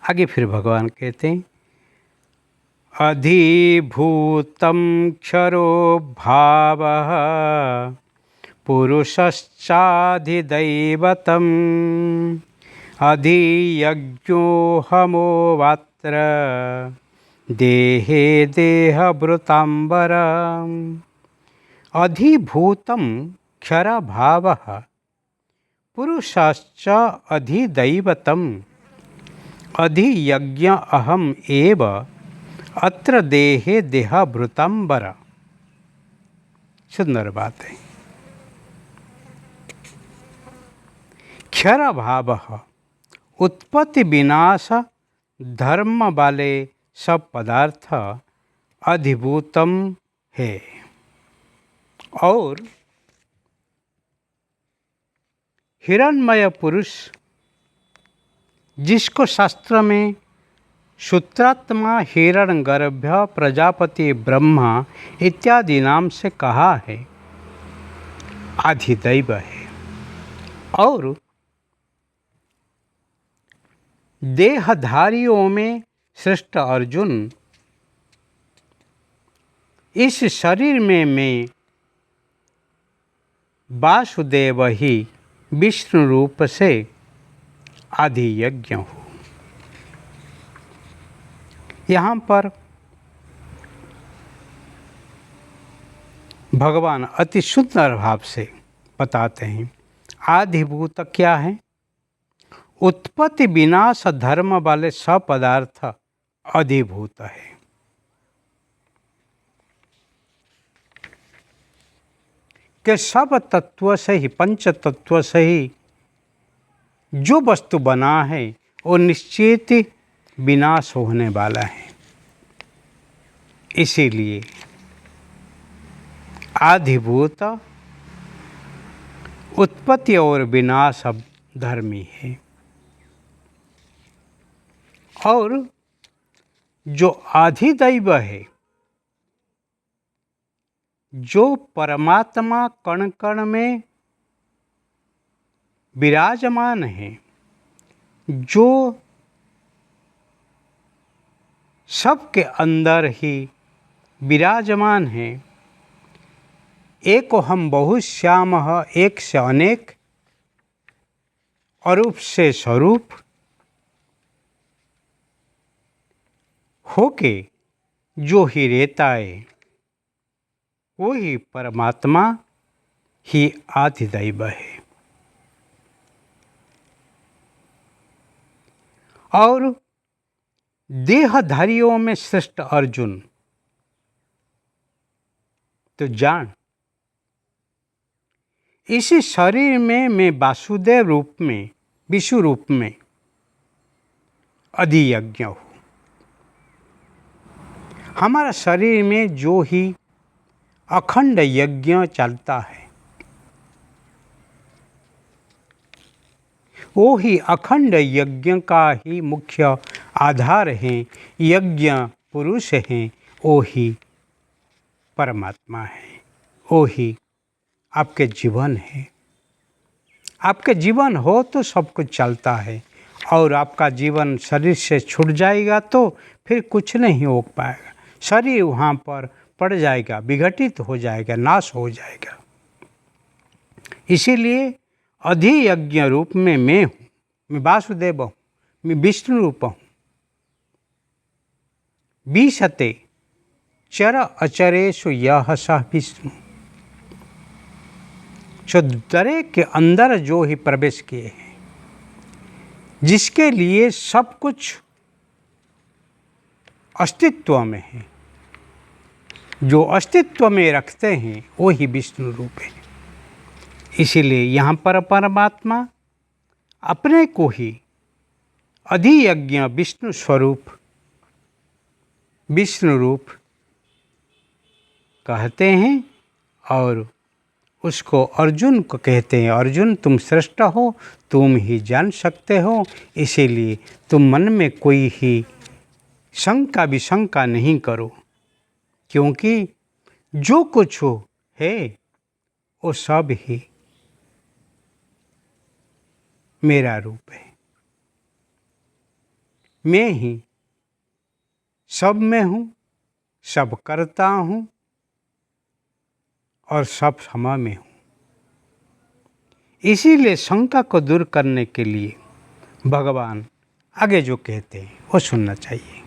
आगे फिर भगवान कहते हैं, अधिभूतं क्षरो भावः पुरुषश्चाधिदैवतम् अधियज्ञोऽहमोऽत्र देहे देहभृताम्बरम्। अधिभूतं क्षरभावः पुरुषश्च अधिदैवतम् अधियज्ञ अहम एव अत्र देहे देहभृताम्बर। सुंदर बात है। क्षर भाव उत्पत्ति विनाश धर्म वाले सब पदार्थ अधिभूतम है। और हिरण्मय पुरुष, जिसको शास्त्र में सूत्रात्मा हिरण्यगर्भ प्रजापति ब्रह्मा इत्यादि नाम से कहा है, अधिदैव है। और देहधारियों में श्रेष्ठ अर्जुन, इस शरीर में मैं वासुदेव ही विष्णु रूप से अधियज्ञ हूँ। यहाँ पर भगवान अति सुंदर भाव से बताते हैं, आधिभूत क्या है? उत्पत्ति विनाश धर्म वाले सब पदार्थ अधिभूत है। कि सब तत्व से ही, पंच तत्व से ही जो वस्तु बना है वो निश्चित विनाश होने वाला है। इसीलिए आधिभूत उत्पत्ति और विनाश धर्मी है। और जो अधिदैव है, जो परमात्मा कण कण में विराजमान है, जो सबके अंदर ही विराजमान है, एको हम बहुश्यामः, एक से अनेक, अरूप से स्वरूप होके जो ही रहता है, वो ही परमात्मा ही अधिदैव है। और देहधारियों में श्रेष्ठ अर्जुन, तो जान, इसी शरीर में मैं वासुदेव रूप में, विष्णु रूप में अधियज्ञ हूँ। हमारा शरीर में जो ही अखंड यज्ञ चलता है, वो ही अखंड यज्ञ का ही मुख्य आधार है। यज्ञ पुरुष हैं, वो ही परमात्मा है, वो ही आपके जीवन है। आपके जीवन हो तो सब कुछ चलता है, और आपका जीवन शरीर से छूट जाएगा तो फिर कुछ नहीं हो पाएगा। शरीर वहाँ पर पड़ जाएगा, विघटित हो जाएगा, नाश हो जाएगा। इसीलिए अधियज्ञ रूप में मैं हूँ, मैं वासुदेव हूँ, मैं विष्णु रूप हूँ। विशते चर अचरेषु यह सह विष्णु। जो दरेक के अंदर जो ही प्रवेश किए हैं, जिसके लिए सब कुछ अस्तित्व में है, जो अस्तित्व में रखते हैं, वो ही विष्णु रूप है। इसीलिए यहाँ पर परमात्मा अपने को ही अधियज्ञ विष्णु स्वरूप, विष्णु रूप कहते हैं। और उसको अर्जुन को कहते हैं, अर्जुन तुम श्रेष्ठ हो, तुम ही जान सकते हो। इसीलिए तुम मन में कोई ही शंका विशंका नहीं करो, क्योंकि जो कुछ हो है वो सब ही मेरा रूप है। मैं ही सब में हूँ, सब करता हूँ और सब समय में हूँ। इसीलिए शंका को दूर करने के लिए भगवान आगे जो कहते हैं वो सुनना चाहिए।